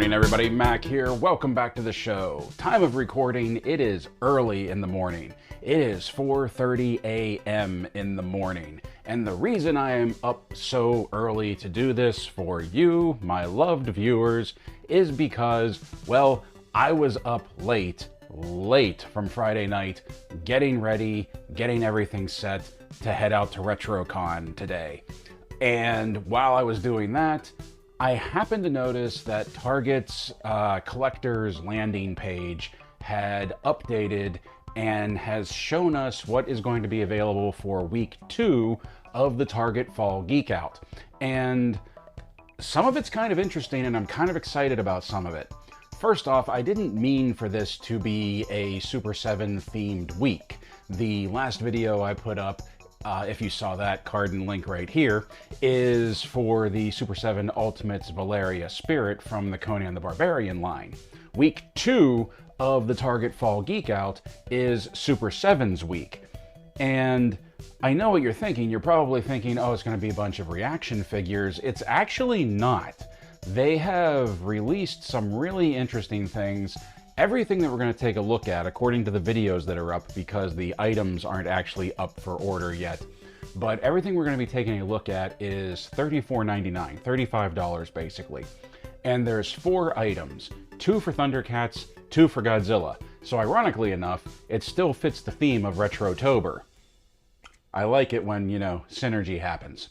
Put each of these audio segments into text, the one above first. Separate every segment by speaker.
Speaker 1: morning, everybody. Mac here. Welcome back to the show. Time of recording, it is early in the morning. It is 4:30 a.m. in the morning. And the reason I am up so early to do this for you, my loved viewers, is because, well, I was up late from Friday night, getting ready, getting everything set to head out to RetroCon today. And while I was doing that, I happened to notice that Target's collector's landing page had updated and has shown us what is going to be available for week 2 of the Target Fall Geek Out. And some of it's kind of interesting, and I'm kind of excited about some of it. First off, I didn't mean for this to be a Super 7 themed week. The last video I put up, if you saw that, card and link right here, is for the Super 7 Ultimates Valeria Spirit from the Conan the Barbarian line. Week 2 of the Target Fall Geek Out is Super 7's week. And I know what you're thinking. You're probably thinking, oh, it's going to be a bunch of reaction figures. It's actually not. They have released some really interesting things. Everything that we're going to take a look at, according to the videos that are up, because the items aren't actually up for order yet, but everything we're going to be taking a look at is $34.99, $35 basically. And there's 4 items, 2 for Thundercats, 2 for Godzilla. So ironically enough, it still fits the theme of Retrotober. I like it when, synergy happens.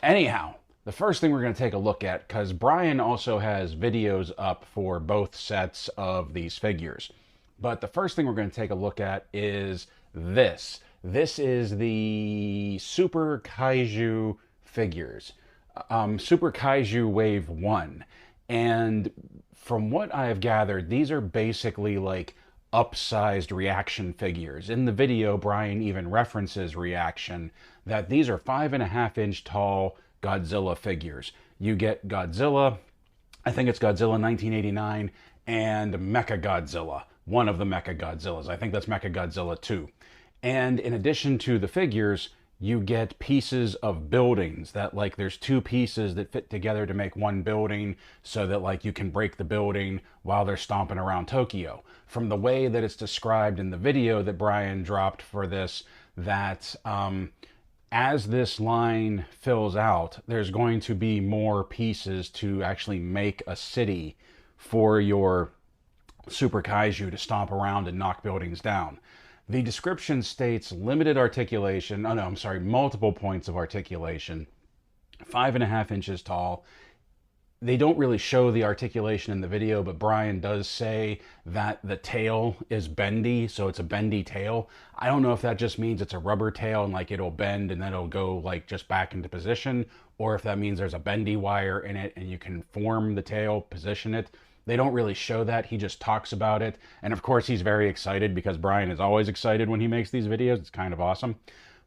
Speaker 1: Anyhow, the first thing we're going to take a look at, because Brian also has videos up for both sets of these figures. But the first thing we're going to take a look at is this. This is the Super Kaiju figures. Super Kaiju Wave 1. And from what I have gathered, these are basically like upsized reaction figures. In the video, Brian even references reaction, that these are 5.5-inch tall Godzilla figures. You get Godzilla, I think it's Godzilla 1989, and Mechagodzilla, one of the Mechagodzillas. I think that's Mechagodzilla 2. And in addition to the figures, you get pieces of buildings that, like, there's 2 pieces that fit together to make one building, so that, like, you can break the building while they're stomping around Tokyo. From the way that it's described in the video that Brian dropped for this, that as this line fills out, there's going to be more pieces to actually make a city for your Super Kaiju to stomp around and knock buildings down. The description states limited articulation, multiple points of articulation, 5.5 inches tall. They don't really show the articulation in the video, but Brian does say that the tail is bendy, so it's a bendy tail. I don't know if that just means it's a rubber tail and like it'll bend and then it'll go like just back into position, or if that means there's a bendy wire in it and you can form the tail, position it. They don't really show that. He just talks about it. And of course, he's very excited because Brian is always excited when he makes these videos. It's kind of awesome.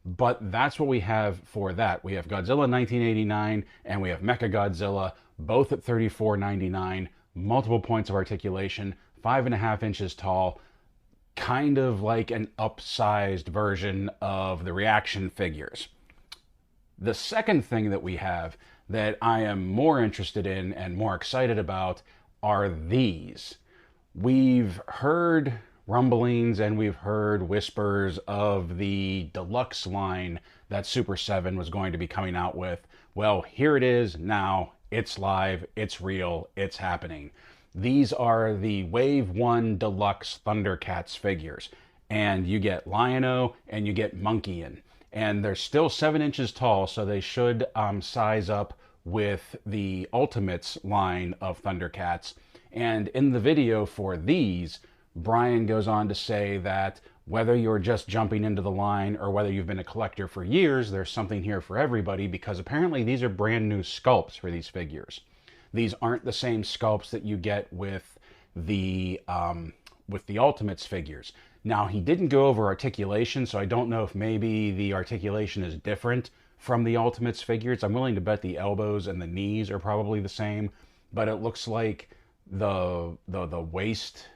Speaker 1: But that's what we have for that. We have Godzilla 1989 and we have Mechagodzilla, both at $34.99, multiple points of articulation, 5.5 inches tall, kind of like an upsized version of the reaction figures. The second thing that we have that I am more interested in and more excited about are these. We've heard rumblings and we've heard whispers of the deluxe line that Super 7 was going to be coming out with. Well, here it is now. It's live, it's real, it's happening. These are the Wave 1 Deluxe Thundercats figures. And you get Lion-O and you get Monkeyin. And they're still 7 inches tall, so they should size up with the Ultimates line of Thundercats. And in the video for these, Brian goes on to say that whether you're just jumping into the line or whether you've been a collector for years, there's something here for everybody, because apparently these are brand new sculpts for these figures. These aren't the same sculpts that you get with the Ultimates figures. Now, he didn't go over articulation, so I don't know if maybe the articulation is different from the Ultimates figures. I'm willing to bet the elbows and the knees are probably the same, but it looks like the waist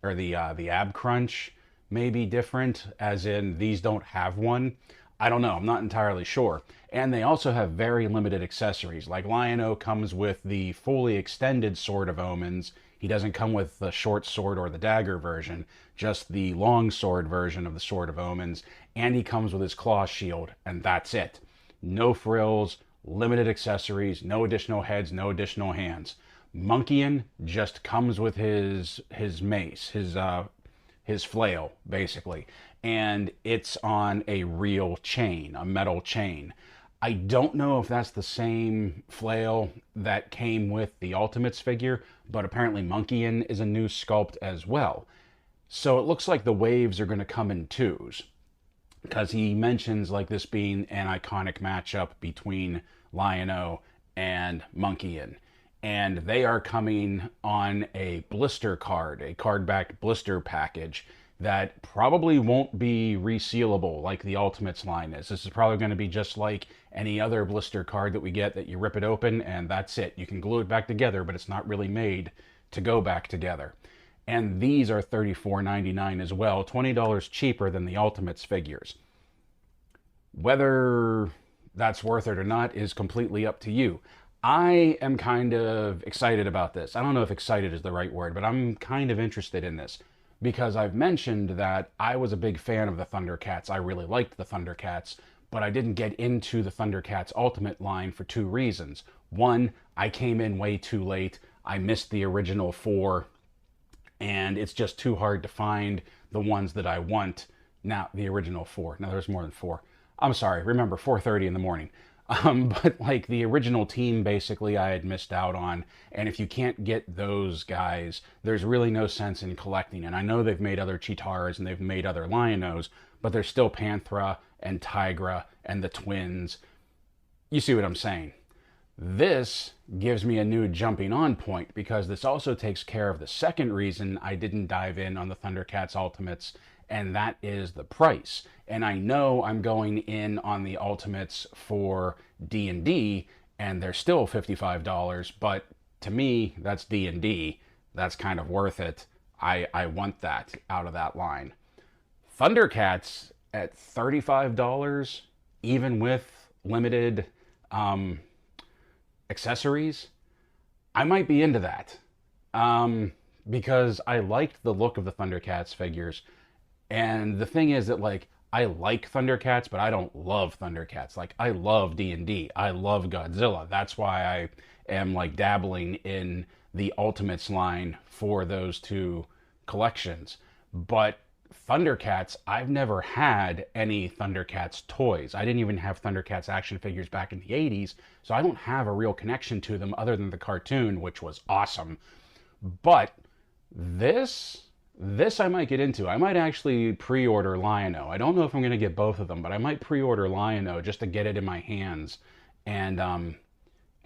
Speaker 1: or the ab crunch may be different, as in these don't have one. I don't know. I'm not entirely sure. And they also have very limited accessories. Like Lion-O comes with the fully extended Sword of Omens. He doesn't come with the short sword or the dagger version, just the long sword version of the Sword of Omens. And he comes with his claw shield, and that's it. No frills, limited accessories, no additional heads, no additional hands. Monkeyin just comes with his mace, his flail, basically. And it's on a real chain, a metal chain. I don't know if that's the same flail that came with the Ultimates figure, but apparently Monkeyin is a new sculpt as well. So it looks like the waves are going to come in twos, because he mentions like this being an iconic matchup between Lion-O and Monkeyin. And they are coming on a blister card, a card-backed blister package that probably won't be resealable like the Ultimates line is. This is probably going to be just like any other blister card that we get, that you rip it open and that's it. You can glue it back together, but it's not really made to go back together. And these are $34.99 as well, $20 cheaper than the Ultimates figures. Whether that's worth it or not is completely up to you. I am kind of excited about this. I don't know if excited is the right word, but I'm kind of interested in this, because I've mentioned that I was a big fan of the Thundercats. I really liked the Thundercats, but I didn't get into the Thundercats Ultimate line for two reasons. One, I came in way too late. I missed the original 4, and it's just too hard to find the ones that I want. Now, the original 4. Now, there's more than 4. I'm sorry, remember, 4:30 in the morning. But like the original team, basically, I had missed out on. And if you can't get those guys, there's really no sense in collecting. And I know they've made other Cheetars and they've made other Lion-Os, but there's still Panthera and Tigra and the twins. You see what I'm saying? This gives me a new jumping on point, because this also takes care of the second reason I didn't dive in on the Thundercats Ultimates, and that is the price. And I know I'm going in on the Ultimates for D&D, and they're still $55, but to me, that's D&D. That's kind of worth it. I want that out of that line. Thundercats at $35, even with limited accessories, I might be into that. Because I liked the look of the Thundercats figures. And the thing is that, like, I like Thundercats, but I don't love Thundercats. Like, I love D&D. I love Godzilla. That's why I am, like, dabbling in the Ultimates line for those two collections. But Thundercats, I've never had any Thundercats toys. I didn't even have Thundercats action figures back in the 80s, so I don't have a real connection to them other than the cartoon, which was awesome. But this I might get into. I might actually pre-order Lion-O. I don't know if I'm going to get both of them, but I might pre-order Lion-O just to get it in my hands and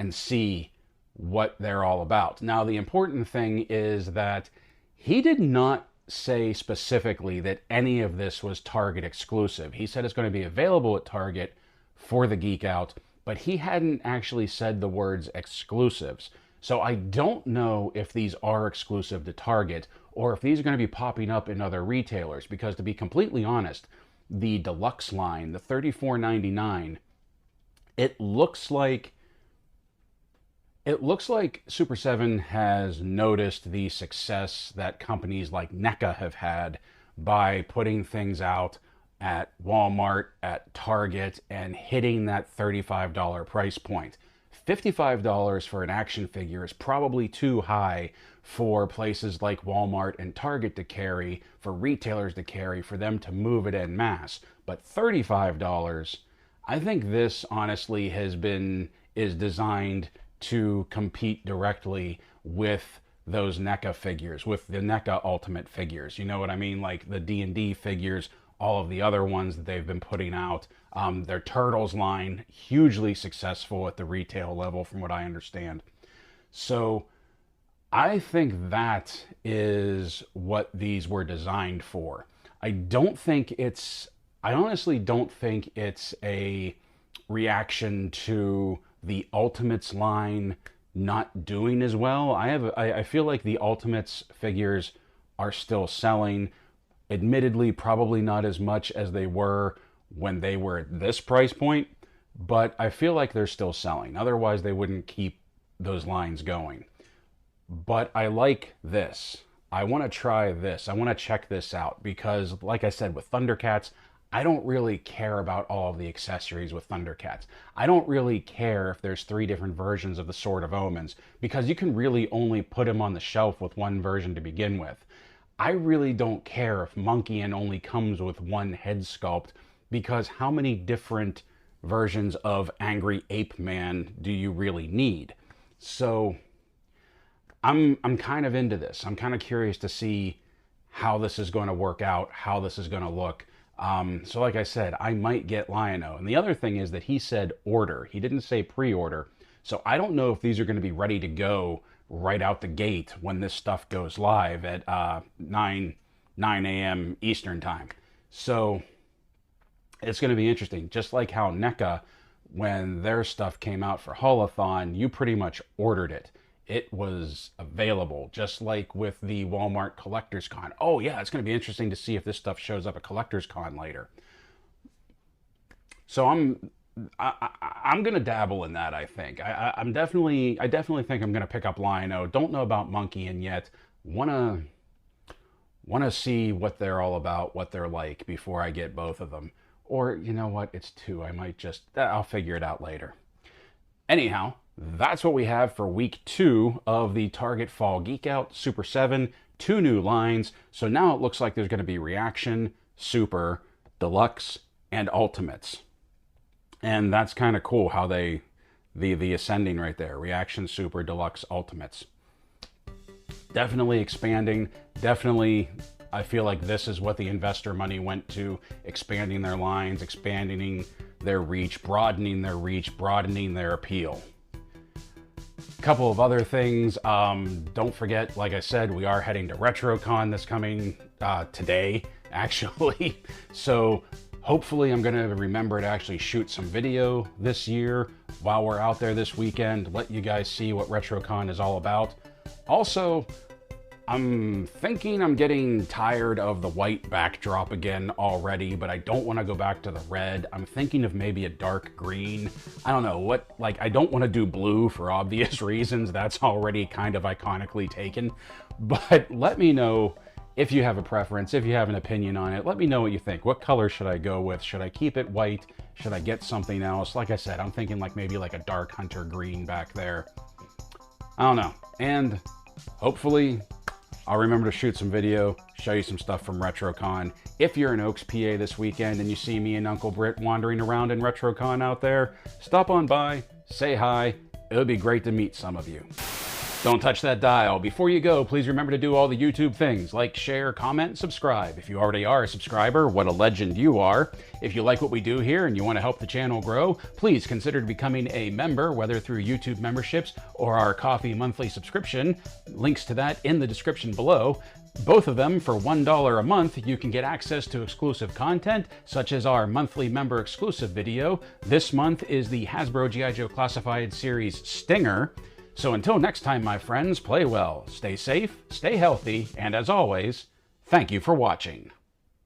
Speaker 1: see what they're all about. Now, the important thing is that he did not say specifically that any of this was Target exclusive. He said it's going to be available at Target for the Geek Out, but he hadn't actually said the words exclusives. So I don't know if these are exclusive to Target or if these are going to be popping up in other retailers, because to be completely honest, the Deluxe line, the $34.99, it looks like Super 7 has noticed the success that companies like NECA have had by putting things out at Walmart, at Target, and hitting that $35 price point. $55 for an action figure is probably too high for places like Walmart and Target to carry, for retailers to carry, for them to move it en masse. But $35, I think this honestly is designed to compete directly with those NECA figures, with the NECA Ultimate figures. You know what I mean? Like the D&D figures, all of the other ones that they've been putting out. Their Turtles line, hugely successful at the retail level from what I understand. So I think that is what these were designed for. I honestly don't think it's a reaction to the Ultimates line not doing as well. I feel like the Ultimates figures are still selling. Admittedly, probably not as much as they were when they were at this price point, but I feel like they're still selling. Otherwise, they wouldn't keep those lines going. But I like this. I want to try this. I want to check this out because, like I said, with Thundercats, I don't really care about all of the accessories with Thundercats. I don't really care if there's 3 different versions of the Sword of Omens because you can really only put him on the shelf with one version to begin with. I really don't care if Monkian only comes with one head sculpt because how many different versions of Angry Ape Man do you really need? So I'm kind of into this. I'm kind of curious to see how this is going to work out, how this is going to look. So like I said, I might get Lion-O. And the other thing is that he said order. He didn't say pre-order. So I don't know if these are going to be ready to go right out the gate when this stuff goes live at 9 a.m. Eastern time. So it's going to be interesting. Just like how NECA, when their stuff came out for Holothon, you pretty much ordered it. It was available, just like with the Walmart Collectors Con. Oh yeah, it's going to be interesting to see if this stuff shows up at Collectors Con later. So I'm going to dabble in that. I think I definitely think I'm going to pick up Lion-O. Don't know about Monkian yet. Wanna see what they're all about, what they're like before I get both of them. Or you know what? It's 2. I might just I'll figure it out later. Anyhow, that's what we have for week 2 of the Target Fall Geek Out Super 7. 2 new lines. So now it looks like there's going to be Reaction, Super, Deluxe, and Ultimates. And that's kind of cool how the ascending right there. Reaction, Super, Deluxe, Ultimates. Definitely expanding. Definitely, I feel like this is what the investor money went to. Expanding their lines, expanding their reach, broadening their appeal. A couple of other things. Don't forget, like I said, we are heading to RetroCon this coming today, actually. So hopefully I'm going to remember to actually shoot some video this year while we're out there this weekend. Let you guys see what RetroCon is all about. Also, I'm thinking I'm getting tired of the white backdrop again already, but I don't want to go back to the red. I'm thinking of maybe a dark green. I don't know what, like, I don't want to do blue for obvious reasons. That's already kind of iconically taken. But let me know if you have a preference, if you have an opinion on it. Let me know what you think. What color should I go with? Should I keep it white? Should I get something else? Like I said, I'm thinking like maybe like a dark hunter green back there. I don't know. And hopefully I'll remember to shoot some video, show you some stuff from RetroCon. If you're in Oaks, PA this weekend and you see me and Uncle Britt wandering around in RetroCon out there, stop on by, say hi. It would be great to meet some of you. Don't touch that dial. Before you go, please remember to do all the YouTube things, like, share, comment, and subscribe. If you already are a subscriber, what a legend you are. If you like what we do here and you want to help the channel grow, please consider becoming a member, whether through YouTube memberships or our coffee monthly subscription. Links to that in the description below. Both of them for $1 a month, you can get access to exclusive content, such as our monthly member exclusive video. This month is the Hasbro G.I. Joe Classified Series Stinger. So until next time, my friends, play well, stay safe, stay healthy, and as always, thank you for watching.